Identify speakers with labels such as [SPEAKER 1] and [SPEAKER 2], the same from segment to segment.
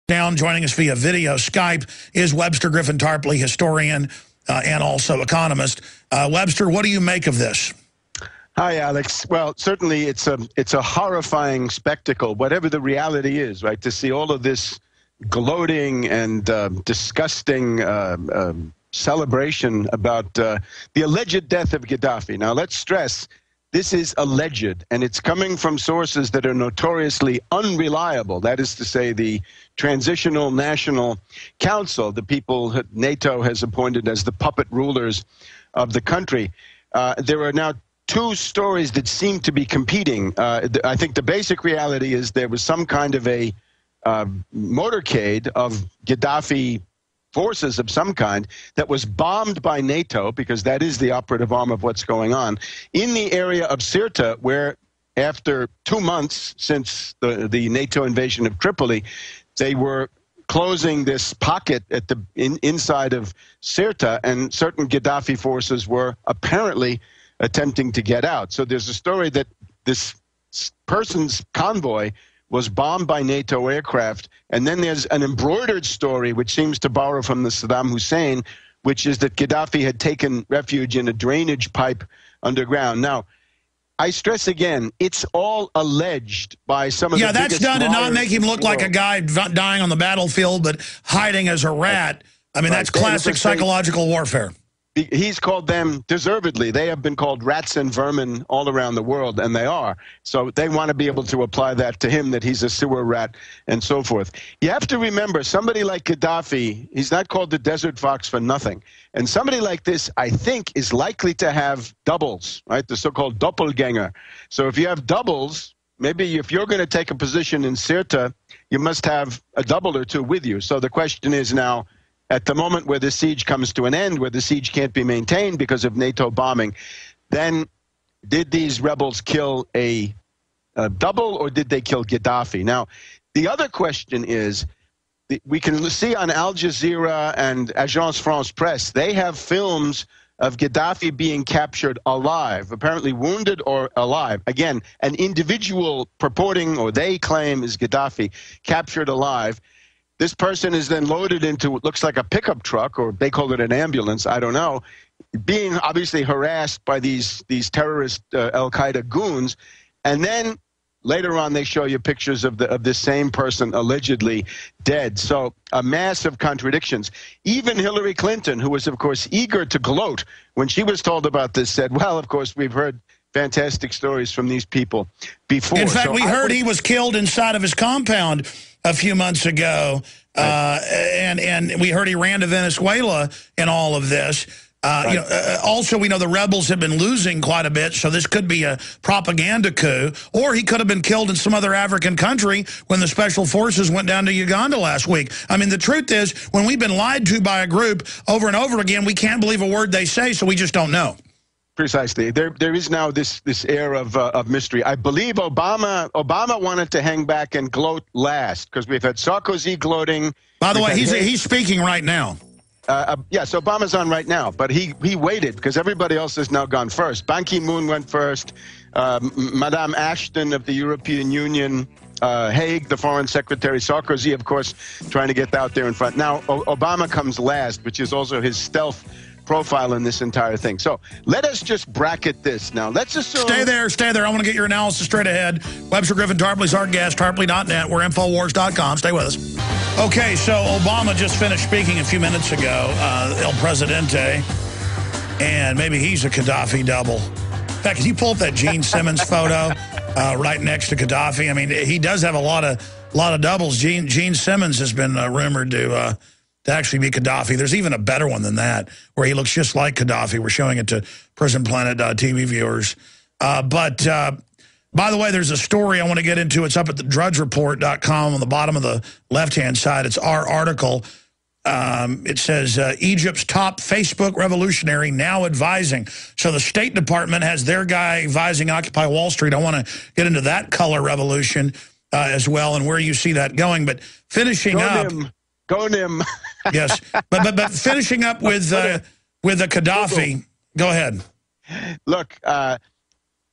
[SPEAKER 1] Down, joining us via video Skype is Webster Griffin Tarpley, historian and also economist. Webster, what do you make of this?
[SPEAKER 2] Hi, Alex. Well, certainly it's a horrifying spectacle, whatever the reality is, right? To see all of this gloating and disgusting celebration about the alleged death of Gaddafi. Now, let's stress, this is alleged, and it's coming from sources that are notoriously unreliable. That is to say, the Transitional National Council, the people that NATO has appointed as the puppet rulers of the country. There are now two stories that seem to be competing. I think the basic reality is there was some kind of a motorcade of Gaddafi forces of some kind that was bombed by NATO, because that is the operative arm of what's going on, in the area of Sirte, where after 2 months since the NATO invasion of Tripoli, they were closing this pocket at the inside of Sirte, and certain Gaddafi forces were apparently attempting to get out. So there's a story that this person's convoy was bombed by NATO aircraft, and then there's an embroidered story which seems to borrow from the Saddam Hussein, which is that Gaddafi had taken refuge in a drainage pipe underground. Now, I stress again, it's all alleged by some of the biggest...
[SPEAKER 1] Yeah, that's done to not make him look like a guy dying on the battlefield, but hiding as a rat. I mean, that's classic psychological warfare.
[SPEAKER 2] He's called them, deservedly, they have been called rats and vermin all around the world, and they are. So they want to be able to apply that to him, that he's a sewer rat and so forth. You have to remember, somebody like Gaddafi, he's not called the Desert Fox for nothing. And somebody like this, I think, is likely to have doubles, right? The so-called doppelganger. So if you have doubles, maybe if you're going to take a position in Sirte, you must have a double or two with you. So the question is now, at the moment where the siege comes to an end, where the siege can't be maintained because of NATO bombing, then did these rebels kill a double, or did they kill Gaddafi? Now, the other question is, we can see on Al Jazeera and Agence France Presse, they have films of Gaddafi being captured alive, apparently wounded or alive. Again, an individual purporting, or they claim is Gaddafi, captured alive. This person is then loaded into what looks like a pickup truck, or they call it an ambulance, I don't know, being obviously harassed by these terrorist al-Qaeda goons. And then later on they show you pictures of this same person allegedly dead. So a mass of contradictions. Even Hillary Clinton, who was, of course, eager to gloat when she was told about this, said, well, of course, we've heard fantastic stories from these people before.
[SPEAKER 1] In fact, we heard he was killed inside of his compound a few months ago, and we heard he ran to Venezuela in all of this. Also, we know the rebels have been losing quite a bit, so this could be a propaganda coup, or he could have been killed in some other African country when the special forces went down to Uganda last week. I mean, the truth is, when we've been lied to by a group over and over again, we can't believe a word they say, so we just don't know.
[SPEAKER 2] Precisely. There is now this air of mystery. I believe Obama wanted to hang back and gloat last, because we've had Sarkozy gloating.
[SPEAKER 1] By the way, he's speaking right now.
[SPEAKER 2] Yes, Obama's on right now, but he waited because everybody else has now gone first. Ban Ki-moon went first. Madame Ashton of the European Union, Haig, the foreign secretary, Sarkozy, of course, trying to get out there in front. Now, Obama comes last, which is also his stealth profile in this entire thing. So let us just bracket this now. Let's assume... Stay
[SPEAKER 1] there. I want to get your analysis straight ahead. Webster Griffin Tarpley's our guest, tarpley.net. We're Infowars.com. Stay with us. Okay, so Obama just finished speaking a few minutes ago, El Presidente, and maybe he's a Gaddafi double. In fact, can you pull up that Gene Simmons photo right next to Gaddafi? I mean, he does have a lot of doubles. Gene Simmons has been rumored to actually be Gaddafi. There's even a better one than that, where he looks just like Gaddafi. We're showing it to Prison Planet TV viewers. But by the way, there's a story I want to get into. It's up at the drudgereport.com on the bottom of the left-hand side. It's our article. It says, Egypt's top Facebook revolutionary now advising. So the State Department has their guy advising Occupy Wall Street. I want to get into that color revolution as well, and where you see that going. But finishing up...
[SPEAKER 2] Go Nim.
[SPEAKER 1] Yes, but finishing up with the Qaddafi. Go ahead.
[SPEAKER 2] Look,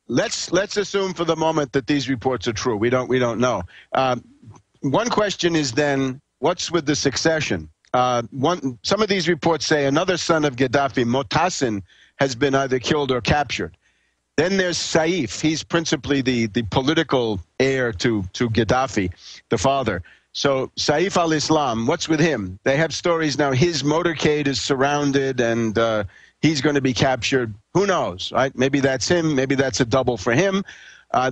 [SPEAKER 2] let's assume for the moment that these reports are true. We don't know. One question is then, what's with the succession? Some of these reports say another son of Gaddafi, Motassin, has been either killed or captured. Then there's Saif. He's principally the political heir to Gaddafi, the father. So Saif al-Islam, what's with him? They have stories now. His motorcade is surrounded and he's going to be captured. Who knows, right? Maybe that's him. Maybe that's a double for him.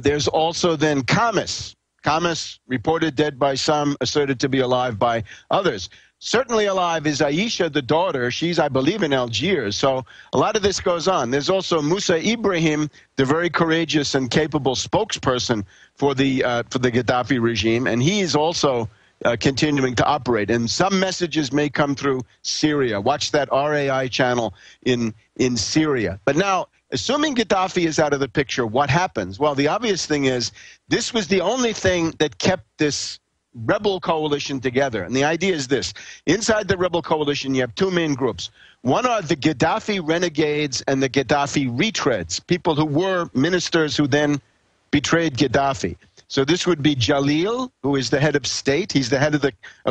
[SPEAKER 2] There's also then Qamis. Qamis, reported dead by some, asserted to be alive by others. Certainly alive is Aisha, the daughter. She's, I believe, in Algiers. So a lot of this goes on. There's also Musa Ibrahim, the very courageous and capable spokesperson for the Gaddafi regime, and he is also continuing to operate. And some messages may come through Syria. Watch that RAI channel in Syria. But now, assuming Gaddafi is out of the picture, what happens? Well, the obvious thing is this was the only thing that kept this rebel coalition together. And the idea is this. Inside the rebel coalition, you have two main groups. One are the Gaddafi renegades and the Gaddafi retreads, people who were ministers who then betrayed Gaddafi. So this would be Jalil, who is the head of state. He's the head of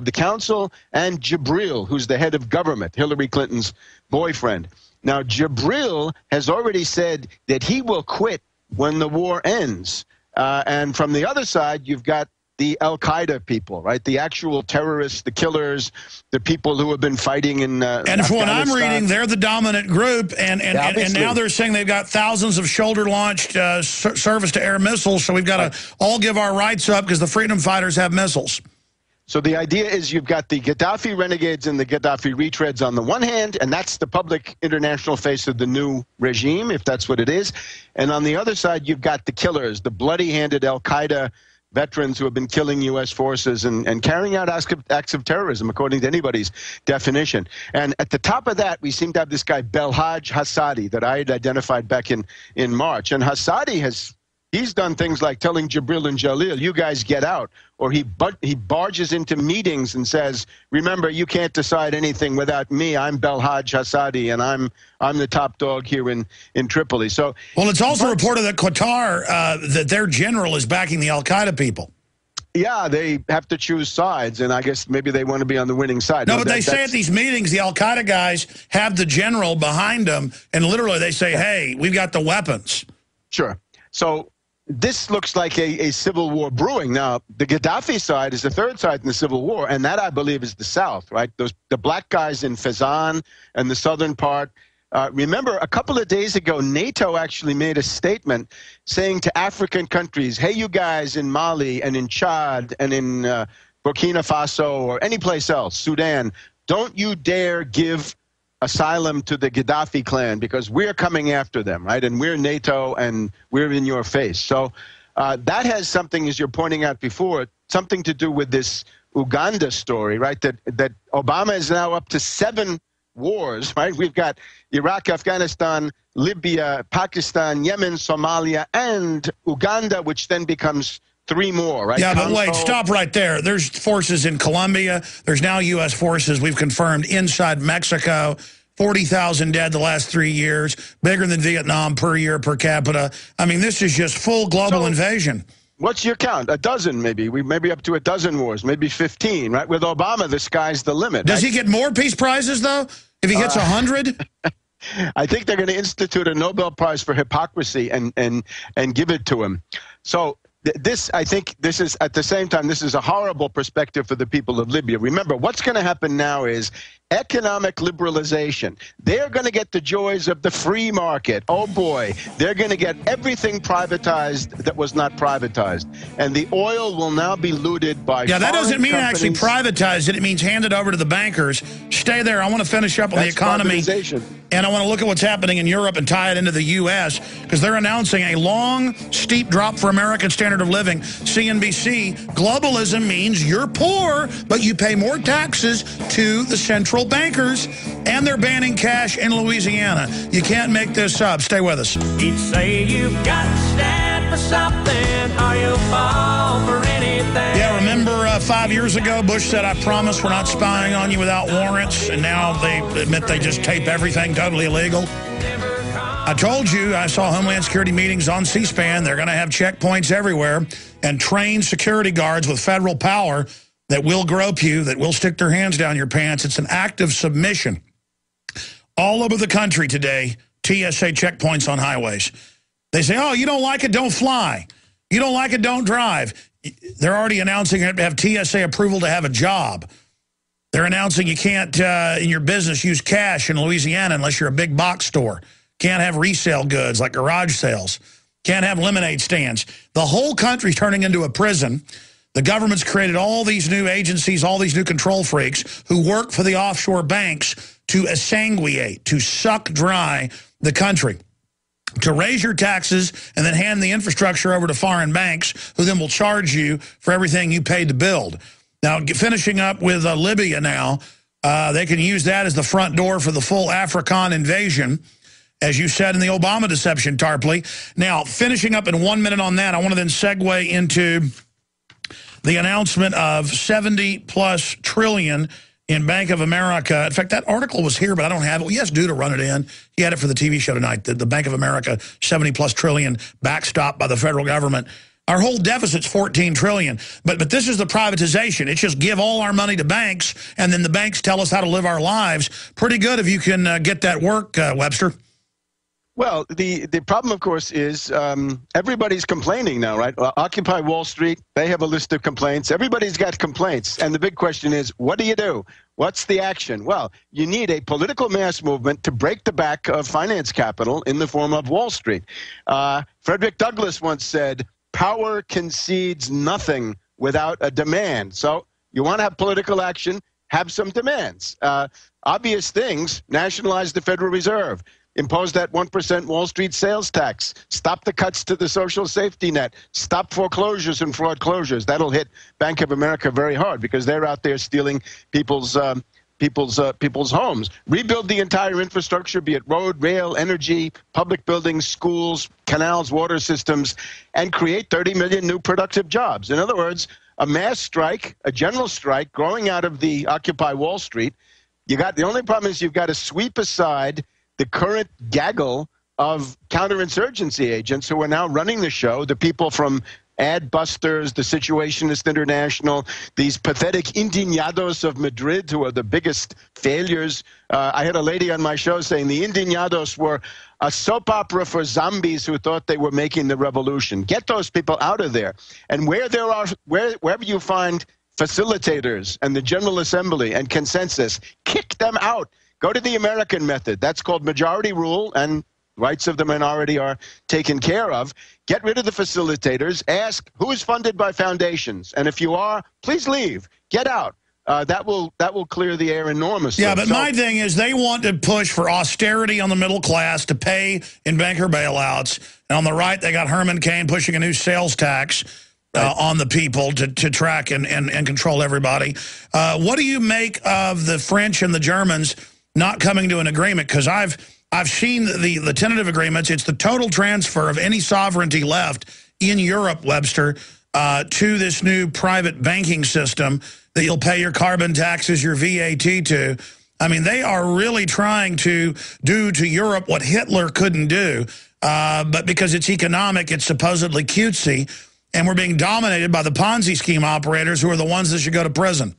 [SPEAKER 2] the council, and Jibril, who's the head of government, Hillary Clinton's boyfriend. Now, Jibril has already said that he will quit when the war ends. And from the other side, you've got the al-Qaeda people, right? The actual terrorists, the killers, the people who have been fighting in
[SPEAKER 1] and from what I'm reading, they're the dominant group, and now they're saying they've got thousands of shoulder-launched surface-to-air missiles, so we've got to all give our rights up because the freedom fighters have missiles.
[SPEAKER 2] So the idea is you've got the Gaddafi renegades and the Gaddafi retreads on the one hand, and that's the public international face of the new regime, if that's what it is. And on the other side, you've got the killers, the bloody-handed al-Qaeda veterans who have been killing U.S. forces and carrying out acts of terrorism, according to anybody's definition. And at the top of that, we seem to have this guy, Belhaj Hassadi, that I had identified back in March. And Hassadi he's done things like telling Jibril and Jalil, you guys get out. Or he barges into meetings and says, remember, you can't decide anything without me. I'm Belhaj Hassadi, and I'm the top dog here in Tripoli. So,
[SPEAKER 1] well, it's also reported that Qatar, that their general is backing the al-Qaeda people.
[SPEAKER 2] Yeah, they have to choose sides, and I guess maybe they want to be on the winning side.
[SPEAKER 1] No, but they say at these meetings, the al-Qaeda guys have the general behind them, and literally they say, hey, we've got the weapons.
[SPEAKER 2] Sure. So this looks like a civil war brewing. Now, the Gaddafi side is the third side in the civil war, and that, I believe, is the South, right? The black guys in Fezzan and the southern part. Remember, a couple of days ago, NATO actually made a statement saying to African countries, hey, you guys in Mali and in Chad and in Burkina Faso or any place else, Sudan, don't you dare give asylum to the Gaddafi clan because we're coming after them, right? And we're NATO and we're in your face. So that has something, as you're pointing out before, something to do with this Uganda story, right? That Obama is now up to 7 wars, right? We've got Iraq, Afghanistan, Libya, Pakistan, Yemen, Somalia, and Uganda, which then becomes 3 more, right?
[SPEAKER 1] Yeah, but wait, stop right there. There's forces in Colombia. There's now U.S. forces, we've confirmed, inside Mexico. 40,000 dead the last 3 years, bigger than Vietnam per year per capita. I mean, this is just full global invasion.
[SPEAKER 2] What's your count? A dozen, maybe. We may be up to a dozen wars, maybe 15, right? With Obama, the sky's the limit.
[SPEAKER 1] Does he get more peace prizes, though, if he hits 100?
[SPEAKER 2] I think they're going to institute a Nobel Prize for hypocrisy and give it to him. So I think this is, at the same time, this is a horrible perspective for the people of Libya. Remember, what's going to happen now is economic liberalization. They're going to get the joys of the free market. Oh, boy. They're going to get everything privatized that was not privatized. And the oil will now be looted by
[SPEAKER 1] that doesn't mean
[SPEAKER 2] companies.
[SPEAKER 1] Actually privatize it. It means hand it over to the bankers. Stay there. I want to finish up on the economy. And I want to look at what's happening in Europe and tie it into the U.S. because they're announcing a long, steep drop for American standard of living. CNBC, globalism means you're poor, but you pay more taxes to the central bankers, and they're banning cash in Louisiana. You can't make this up. Stay with us.
[SPEAKER 3] He'd say you've got to stand for something or you'll fall for anything.
[SPEAKER 1] Yeah, remember 5 years ago, Bush said, I promise we're not spying on you without warrants, and now they admit they just tape everything totally illegal. I told you, I saw Homeland Security meetings on C-SPAN. They're going to have checkpoints everywhere and trained security guards with federal power that will grope you, that will stick their hands down your pants. It's an act of submission. All over the country today, TSA checkpoints on highways. They say, oh, you don't like it, don't fly. You don't like it, don't drive. They're already announcing you have to have TSA approval to have a job. They're announcing you can't, in your business, use cash in Louisiana unless you're a big box store. Can't have resale goods like garage sales. Can't have lemonade stands. The whole country's turning into a prison. The government's created all these new agencies, all these new control freaks who work for the offshore banks to exsanguinate, to suck dry the country, to raise your taxes and then hand the infrastructure over to foreign banks who then will charge you for everything you paid to build. Now, finishing up with Libya now, they can use that as the front door for the full African invasion, as you said in the Obama deception, Tarpley. Now, finishing up in 1 minute on that, I want to then segue into the announcement of 70+ trillion in Bank of America. In fact, that article was here, but I don't have it. Well, yes, due to run it in. He had it for the TV show tonight, the Bank of America, 70+ trillion, backstopped by the federal government. Our whole deficit's 14 trillion. But this is the privatization. It's just give all our money to banks, and then the banks tell us how to live our lives. Pretty good if you can get that work, Webster.
[SPEAKER 2] Well, the problem, of course, is everybody's complaining now, right? Occupy Wall Street, they have a list of complaints. Everybody's got complaints. And the big question is, what do you do? What's the action? Well, you need a political mass movement to break the back of finance capital in the form of Wall Street. Frederick Douglass once said, power concedes nothing without a demand. So you want to have political action, have some demands. Obvious things, nationalize the Federal Reserve. Impose that 1% Wall Street sales tax. Stop the cuts to the social safety net. Stop foreclosures and fraud closures. That'll hit Bank of America very hard because they're out there stealing people's homes. Rebuild the entire infrastructure, be it road, rail, energy, public buildings, schools, canals, water systems, and create 30 million new productive jobs. In other words, a mass strike, a general strike growing out of the Occupy Wall Street. The only problem is you've got to sweep aside the current gaggle of counterinsurgency agents who are now running the show, the people from Adbusters, the Situationist International, these pathetic indignados of Madrid who are the biggest failures. I had a lady on my show saying the indignados were a soap opera for zombies who thought they were making the revolution. Get those people out of there. And wherever you find facilitators and the General Assembly and consensus, kick them out. Go to the American method. That's called majority rule, and rights of the minority are taken care of. Get rid of the facilitators. Ask who is funded by foundations, and if you are, please leave. Get out. That will clear the air enormously.
[SPEAKER 1] Yeah, but my thing is they want to push for austerity on the middle class to pay in banker bailouts. And on the right, they got Herman Cain pushing a new sales tax on the people to track and control everybody. What do you make of the French and the Germans not coming to an agreement? Because I've seen the tentative agreements. It's the total transfer of any sovereignty left in Europe, Webster, to this new private banking system that you'll pay your carbon taxes, your VAT to. I mean, they are really trying to do to Europe what Hitler couldn't do. But because it's economic, it's supposedly cutesy. And we're being dominated by the Ponzi scheme operators who are the ones that should go to prison.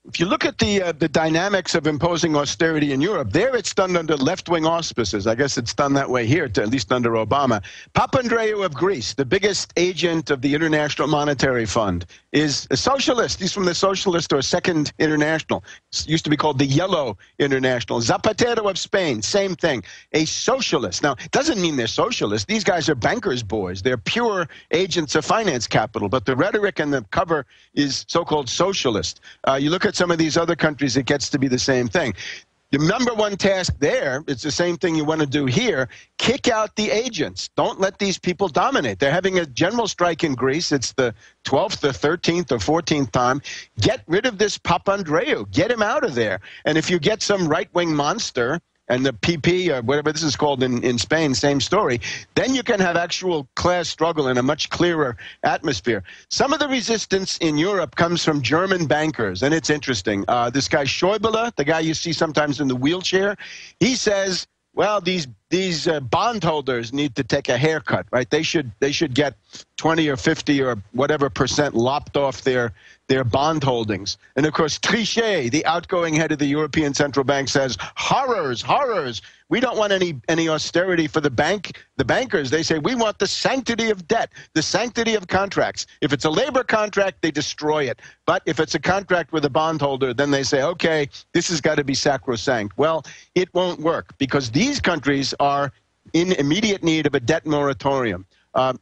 [SPEAKER 2] If you look at the dynamics of imposing austerity in Europe, there it's done under left-wing auspices. I guess it's done that way here, at least under Obama. Papandreou of Greece, the biggest agent of the International Monetary Fund, is a socialist. He's from the Socialist or Second International. It used to be called the Yellow International. Zapatero of Spain, same thing. A socialist. Now, it doesn't mean they're socialists. These guys are bankers' boys. They're pure agents of finance capital. But the rhetoric and the cover is so-called socialist. You look at some of these other countries, it gets to be the same thing. The number one task there, it's the same thing you want to do here, kick out the agents. Don't let these people dominate. They're having a general strike in Greece. It's the 12th or 13th or 14th time. Get rid of this Papandreou. Get him out of there. And if you get some right-wing monster, and the PP, or whatever this is called in Spain, same story, then you can have actual class struggle in a much clearer atmosphere. Some of the resistance in Europe comes from German bankers, and it's interesting. This guy Schäuble, the guy you see sometimes in the wheelchair, he says, well, these bondholders need to take a haircut, right? They should get 20 or 50 or whatever % lopped off their their bond holdings. And of course, Trichet, the outgoing head of the European Central Bank, says, horrors, horrors. We don't want any austerity for the bankers. They say, we want the sanctity of debt, the sanctity of contracts. If it's a labor contract, they destroy it. But if it's a contract with a bondholder, then they say, okay, this has got to be sacrosanct. Well, it won't work because these countries are in immediate need of a debt moratorium.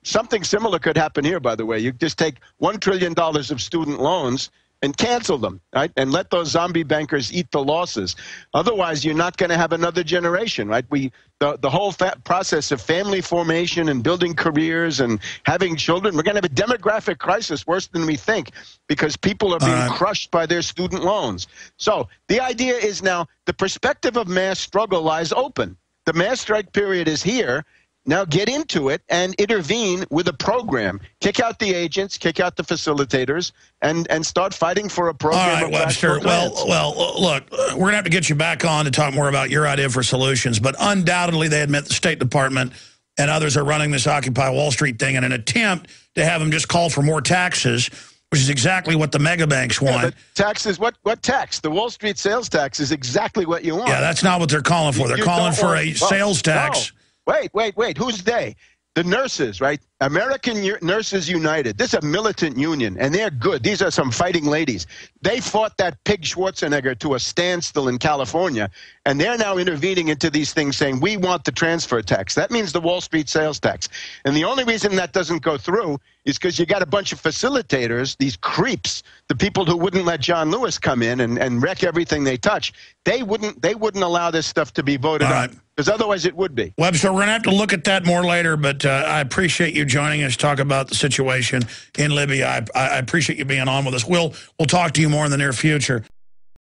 [SPEAKER 2] Something similar could happen here, by the way. You just take $1 trillion of student loans and cancel them, right? And let those zombie bankers eat the losses. Otherwise, you're not going to have another generation, right? The whole process of family formation and building careers and having children, we're going to have a demographic crisis worse than we think because people are being crushed by their student loans. So the idea is now the perspective of mass struggle lies open. The mass strike period is here. Now get into it and intervene with a program. Kick out the agents, kick out the facilitators, and start fighting for a program.
[SPEAKER 1] All right, Webster. Well, look, we're going to have to get you back on to talk more about your idea for solutions. But undoubtedly, they admit the State Department and others are running this Occupy Wall Street thing in an attempt to have them just call for more taxes, which is exactly what the mega banks want.
[SPEAKER 2] But taxes, what tax? The Wall Street sales tax is exactly what you want.
[SPEAKER 1] Yeah, that's not what they're calling for. They're calling for a sales tax.
[SPEAKER 2] No. Wait. Who's they? The nurses, right? American Nurses United. This is a militant union, and they're good. These are some fighting ladies. They fought that pig Schwarzenegger to a standstill in California, and they're now intervening into these things saying, we want the transfer tax. That means the Wall Street sales tax. And the only reason that doesn't go through is because you got a bunch of facilitators, these creeps, the people who wouldn't let John Lewis come in and wreck everything they touch. They wouldn't allow this stuff to be voted on, because otherwise it would be.
[SPEAKER 1] Webster, we're going to have to look at that more later, but I appreciate you joining us to talk about the situation in Libya. I appreciate you being on with us. We'll talk to you more in the near future.